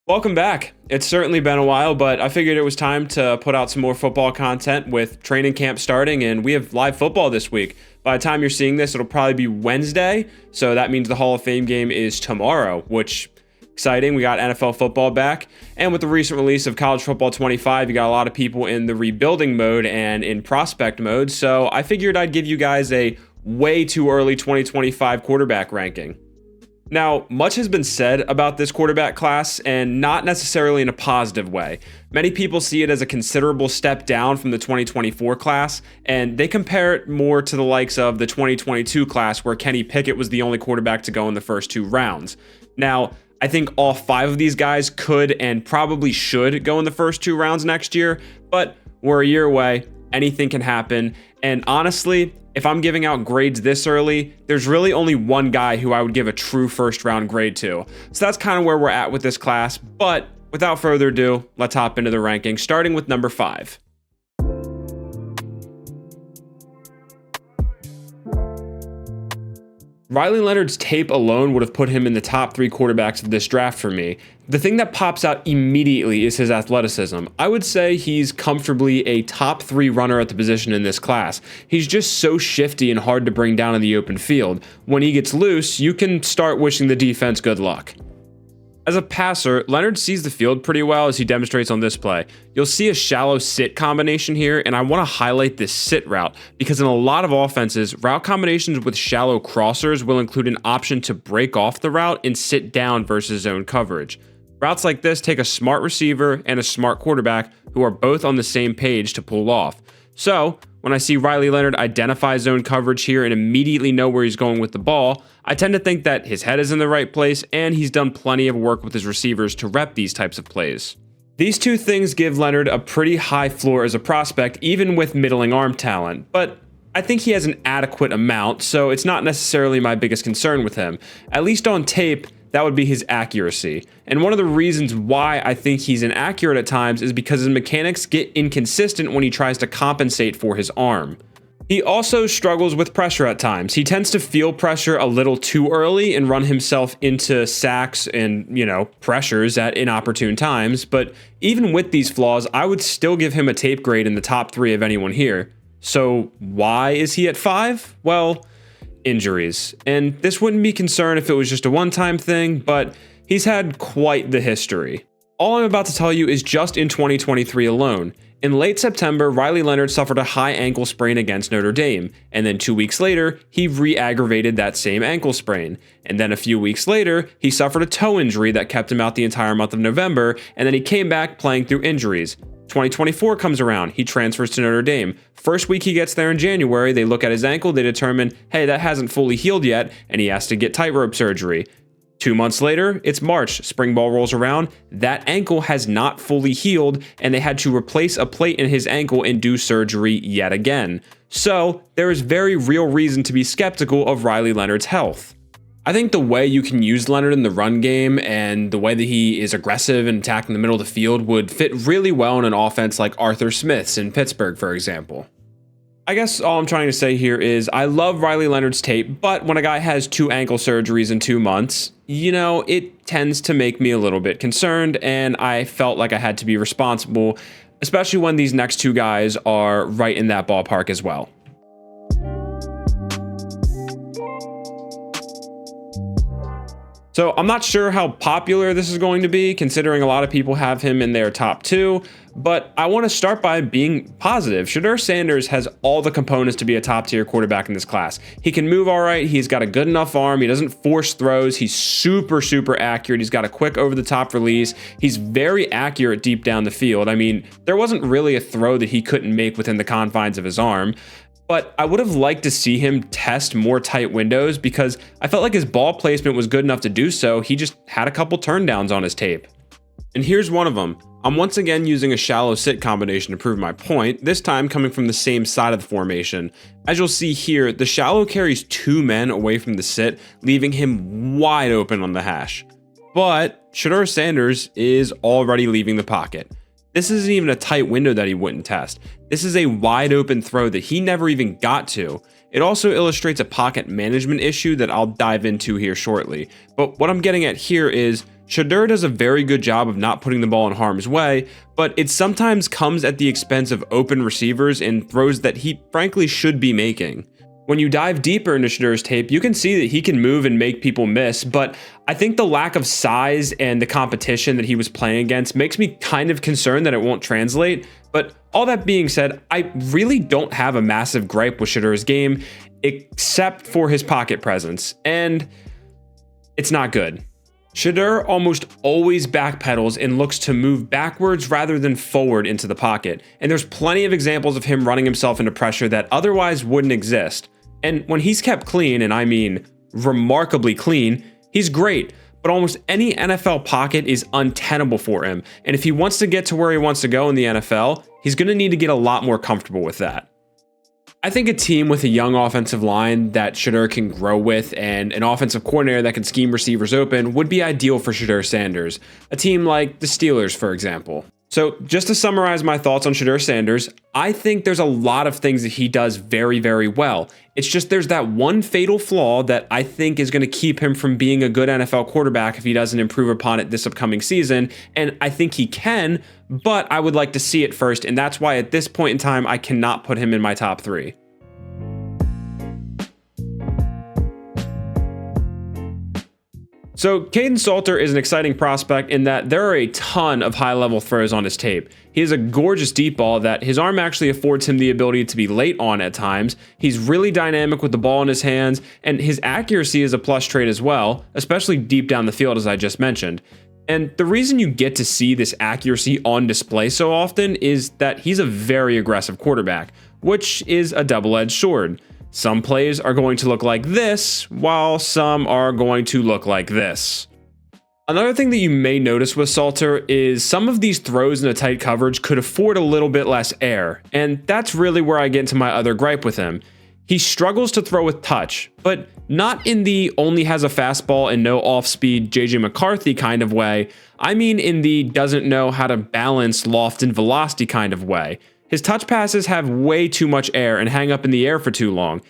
Welcome back. It's certainly been a while, but I figured it was time to put out some more football content with training camp starting, and we have live football this week. By the time you're seeing this, it'll probably be Wednesday, so that means the Hall of Fame game is tomorrow, which exciting. We got NFL football back, and with the recent release of College Football 25, you got a lot of people in the rebuilding mode and in prospect mode, so I figured I'd give you guys a way too early 2025 quarterback ranking. Now, much has been said about this quarterback class, and not necessarily in a positive way. Many people see it as a considerable step down from the 2024 class, and they compare it more to the likes of the 2022 class, where Kenny Pickett was the only quarterback to go in the first two rounds. Now, I think all five of these guys could and probably should go in the first two rounds next year, but we're a year away. Anything can happen, and honestly, if I'm giving out grades this early, there's really only one guy who I would give a true first round grade to. So that's kind of where we're at with this class, but without further ado, let's hop into the rankings, starting with number 5. Riley Leonard's tape alone would have put him in the top 3 quarterbacks of this draft for me. The thing that pops out immediately is his athleticism. I would say he's comfortably a top 3 runner at the position in this class. He's just so shifty and hard to bring down in the open field. When he gets loose, you can start wishing the defense good luck. As a passer, Leonard sees the field pretty well, as he demonstrates on this play. You'll see a shallow sit combination here, and I want to highlight this sit route because in a lot of offenses, route combinations with shallow crossers will include an option to break off the route and sit down versus zone coverage. Routes like this take a smart receiver and a smart quarterback who are both on the same page to pull off. So, when I see Riley Leonard identify zone coverage here and immediately know where he's going with the ball, I tend to think that his head is in the right place and he's done plenty of work with his receivers to rep these types of plays. These two things give Leonard a pretty high floor as a prospect, even with middling arm talent, but I think he has an adequate amount, so it's not necessarily my biggest concern with him. At least on tape, that would be his accuracy. And one of the reasons why I think he's inaccurate at times is because his mechanics get inconsistent when he tries to compensate for his arm. He also struggles with pressure at times. He tends to feel pressure a little too early and run himself into sacks and, pressures at inopportune times. But even with these flaws, I would still give him a tape grade in the top 3 of anyone here. So why is he at 5? Well, injuries. And this wouldn't be concerned if it was just a one-time thing, but he's had quite the history. All I'm about to tell you is just in 2023 alone. In late September, Riley Leonard suffered a high ankle sprain against Notre Dame, and then 2 weeks later, he re-aggravated that same ankle sprain. And then a few weeks later, he suffered a toe injury that kept him out the entire month of November, and then he came back playing through injuries. 2024 comes around, he transfers to Notre Dame. First week he gets there in January, they look at his ankle, they determine, hey, that hasn't fully healed yet, and he has to get tightrope surgery. 2 months later, it's March, spring ball rolls around, that ankle has not fully healed, and they had to replace a plate in his ankle and do surgery yet again. So, there is very real reason to be skeptical of Riley Leonard's health. I think the way you can use Leonard in the run game and the way that he is aggressive and attacking the middle of the field would fit really well in an offense like Arthur Smith's in Pittsburgh, for example. I guess all I'm trying to say here is I love Riley Leonard's tape, but when a guy has 2 ankle surgeries in 2 months, it tends to make me a little bit concerned, and I felt like I had to be responsible, especially when these next 2 guys are right in that ballpark as well. So I'm not sure how popular this is going to be, considering a lot of people have him in their top 2, but I want to start by being positive. Shedeur Sanders has all the components to be a top-tier quarterback in this class. He can move all right, he's got a good enough arm, he doesn't force throws, he's super accurate, he's got a quick over-the-top release, he's very accurate deep down the field. I mean, there wasn't really a throw that he couldn't make within the confines of his arm. But I would have liked to see him test more tight windows because I felt like his ball placement was good enough to do so. He just had a couple turndowns on his tape. And here's one of them. I'm once again using a shallow sit combination to prove my point, this time coming from the same side of the formation. As you'll see here, the shallow carries 2 men away from the sit, leaving him wide open on the hash. But Shedeur Sanders is already leaving the pocket. This isn't even a tight window that he wouldn't test. This is a wide open throw that he never even got to. It also illustrates a pocket management issue that I'll dive into here shortly. But what I'm getting at here is Shedeur does a very good job of not putting the ball in harm's way, but it sometimes comes at the expense of open receivers and throws that he frankly should be making. When you dive deeper into Shedeur's tape, you can see that he can move and make people miss, but I think the lack of size and the competition that he was playing against makes me kind of concerned that it won't translate. But all that being said, I really don't have a massive gripe with Shedeur's game, except for his pocket presence, and it's not good. Shedeur almost always backpedals and looks to move backwards rather than forward into the pocket, and there's plenty of examples of him running himself into pressure that otherwise wouldn't exist. And when he's kept clean, and I mean remarkably clean, he's great, but almost any NFL pocket is untenable for him, and if he wants to get to where he wants to go in the NFL, he's going to need to get a lot more comfortable with that. I think a team with a young offensive line that Shedeur can grow with and an offensive coordinator that can scheme receivers open would be ideal for Shedeur Sanders, a team like the Steelers, for example. So just to summarize my thoughts on Shedeur Sanders, I think there's a lot of things that he does very, very well. It's just there's that one fatal flaw that I think is going to keep him from being a good NFL quarterback if he doesn't improve upon it this upcoming season, and I think he can, but I would like to see it first, and that's why at this point in time I cannot put him in my top 3. So Kaidon Salter is an exciting prospect in that there are a ton of high-level throws on his tape. He has a gorgeous deep ball that his arm actually affords him the ability to be late on at times. He's really dynamic with the ball in his hands, and his accuracy is a plus trait as well, especially deep down the field as I just mentioned. And the reason you get to see this accuracy on display so often is that he's a very aggressive quarterback, which is a double-edged sword. Some plays are going to look like this, while some are going to look like this. Another thing that you may notice with Salter is some of these throws in a tight coverage could afford a little bit less air, and that's really where I get into my other gripe with him. He struggles to throw with touch, but not in the only has a fastball and no off-speed JJ McCarthy kind of way. I mean in the doesn't know how to balance loft and velocity kind of way. His touch passes have way too much air and hang up in the air for too long.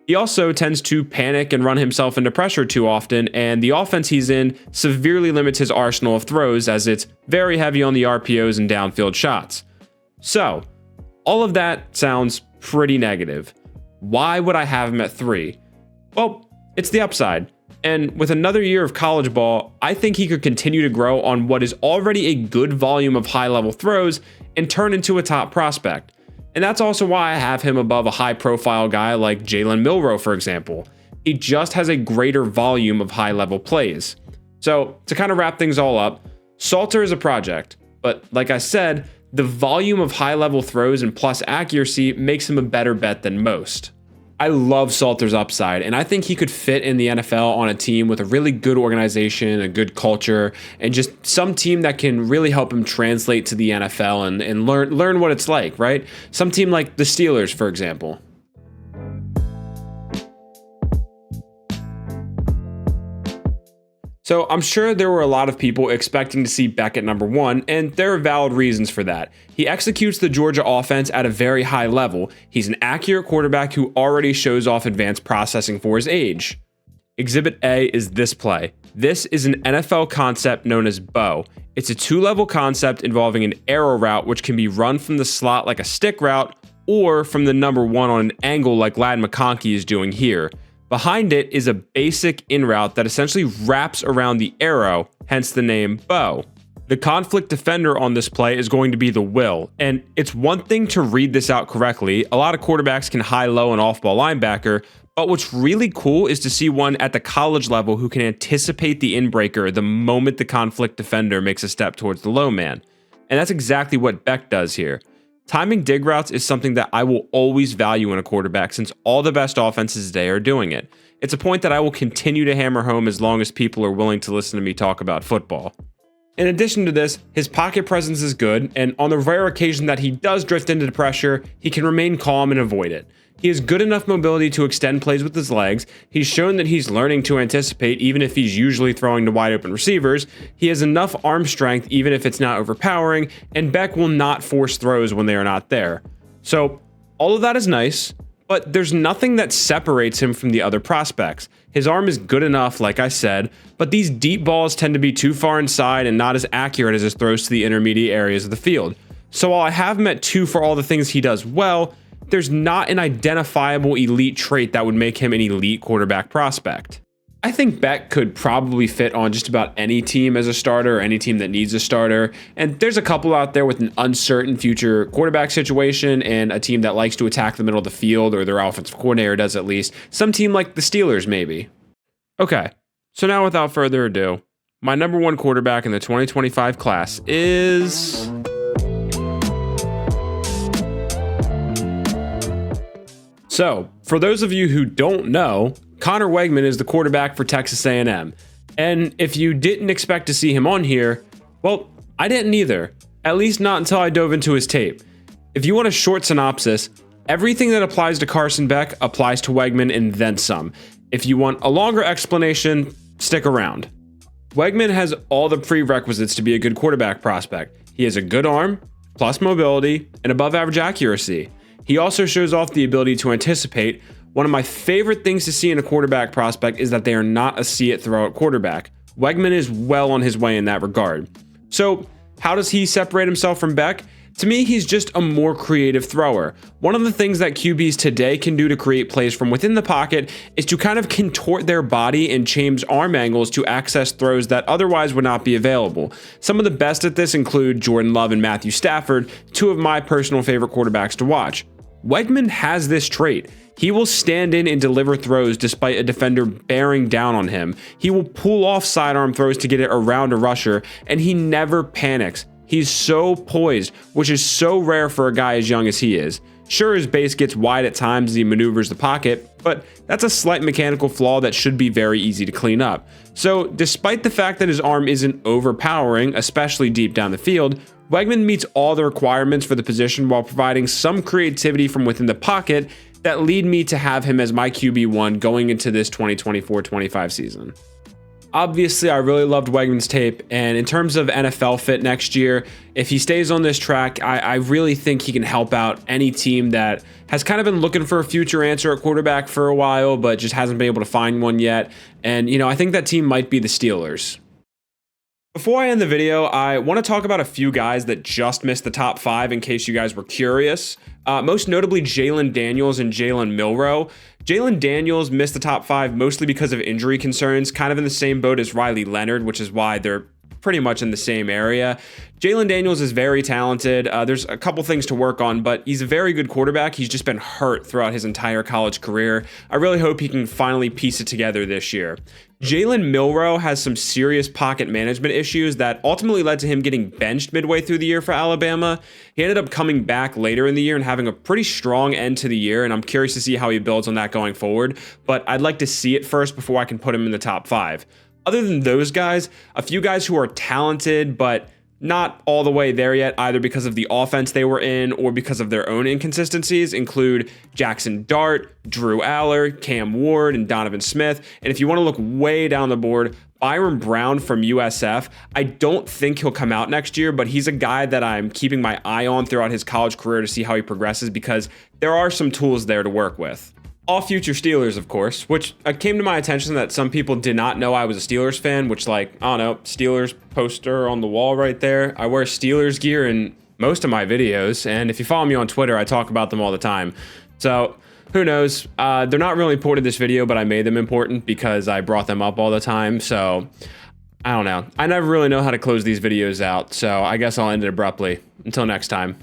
He also tends to panic and run himself into pressure too often, and the offense he's in severely limits his arsenal of throws as it's very heavy on the RPOs and downfield shots. So, all of that sounds pretty negative. Why would I have him at 3? Well, it's the upside. And with another year of college ball, I think he could continue to grow on what is already a good volume of high-level throws and turn into a top prospect. And that's also why I have him above a high-profile guy like Jalen Milroe, for example. He just has a greater volume of high-level plays. So, to kind of wrap things all up, Salter is a project, but like I said, the volume of high-level throws and plus accuracy makes him a better bet than most. I love Salter's upside, and I think he could fit in the NFL on a team with a really good organization, a good culture, and just some team that can really help him translate to the NFL and learn what it's like, right? Some team like the Steelers, for example. So I'm sure there were a lot of people expecting to see Beck at number 1, and there are valid reasons for that. He executes the Georgia offense at a very high level. He's an accurate quarterback who already shows off advanced processing for his age. Exhibit A is this play. This is an NFL concept known as bow. It's a 2-level concept involving an arrow route which can be run from the slot like a stick route or from the number 1 on an angle like Ladd McConkey is doing here. Behind it is a basic in route that essentially wraps around the arrow, hence the name bow. The conflict defender on this play is going to be the will, and it's one thing to read this out correctly. A lot of quarterbacks can high-low an off-ball linebacker, but what's really cool is to see one at the college level who can anticipate the in-breaker the moment the conflict defender makes a step towards the low man. And that's exactly what Beck does here. Timing dig routes is something that I will always value in a quarterback since all the best offenses today are doing it. It's a point that I will continue to hammer home as long as people are willing to listen to me talk about football. In addition to this, his pocket presence is good, and on the rare occasion that he does drift into pressure, he can remain calm and avoid it. He has good enough mobility to extend plays with his legs. He's shown that he's learning to anticipate even if he's usually throwing to wide open receivers. He has enough arm strength even if it's not overpowering, and Beck will not force throws when they are not there. So all of that is nice, but there's nothing that separates him from the other prospects. His arm is good enough, like I said, but these deep balls tend to be too far inside and not as accurate as his throws to the intermediate areas of the field. So while I have him at 2 for all the things he does well, there's not an identifiable elite trait that would make him an elite quarterback prospect. I think Beck could probably fit on just about any team as a starter or any team that needs a starter. And there's a couple out there with an uncertain future quarterback situation and a team that likes to attack the middle of the field, or their offensive coordinator does at least. Some team like the Steelers, maybe. Okay, so now without further ado, my number 1 quarterback in the 2025 class is... So, for those of you who don't know, Connor Weigman is the quarterback for Texas A&M. And if you didn't expect to see him on here, well, I didn't either. At least not until I dove into his tape. If you want a short synopsis, everything that applies to Carson Beck applies to Weigman and then some. If you want a longer explanation, stick around. Weigman has all the prerequisites to be a good quarterback prospect. He has a good arm, plus mobility, and above average accuracy. He also shows off the ability to anticipate. One of my favorite things to see in a quarterback prospect is that they are not a see-it-throw-it quarterback. Weigman is well on his way in that regard. So, how does he separate himself from Beck? To me, he's just a more creative thrower. One of the things that QBs today can do to create plays from within the pocket is to kind of contort their body and change arm angles to access throws that otherwise would not be available. Some of the best at this include Jordan Love and Matthew Stafford, 2 of my personal favorite quarterbacks to watch. Weigman has this trait. He will stand in and deliver throws despite a defender bearing down on him. He will pull off sidearm throws to get it around a rusher, and he never panics. He's so poised, which is so rare for a guy as young as he is. Sure, his base gets wide at times as he maneuvers the pocket, but that's a slight mechanical flaw that should be very easy to clean up. So, despite the fact that his arm isn't overpowering, especially deep down the field, Weigman meets all the requirements for the position while providing some creativity from within the pocket that lead me to have him as my QB1 going into this 2024-25 season. Obviously, I really loved Weigman's tape, and in terms of NFL fit next year, if he stays on this track, I really think he can help out any team that has kind of been looking for a future answer at quarterback for a while, but just hasn't been able to find one yet. And, I think that team might be the Steelers. Before I end the video, I want to talk about a few guys that just missed the top 5 in case you guys were curious. Most notably Jalon Daniels and Jalen Milroe. Jalon Daniels missed the top 5 mostly because of injury concerns, kind of in the same boat as Riley Leonard, which is why they're pretty much in the same area. Jalon Daniels is very talented. There's a couple things to work on, but he's a very good quarterback. He's just been hurt throughout his entire college career. I really hope he can finally piece it together this year. Jalen Milroe has some serious pocket management issues that ultimately led to him getting benched midway through the year for Alabama. He ended up coming back later in the year and having a pretty strong end to the year, and I'm curious to see how he builds on that going forward, but I'd like to see it first before I can put him in the top 5. Other than those guys, a few guys who are talented but not all the way there yet, either because of the offense they were in or because of their own inconsistencies, include Jackson Dart, Drew Aller, Cam Ward, and Donovan Smith. And if you want to look way down the board, Byron Brown from USF. I don't think he'll come out next year, but he's a guy that I'm keeping my eye on throughout his college career to see how he progresses because there are some tools there to work with. All future Steelers, of course, which came to my attention that some people did not know I was a Steelers fan, which I don't know, Steelers poster on the wall right there. I wear Steelers gear in most of my videos, and if you follow me on Twitter, I talk about them all the time. So, who knows? They're not really important in this video, but I made them important because I brought them up all the time, so I don't know. I never really know how to close these videos out, so I guess I'll end it abruptly. Until next time.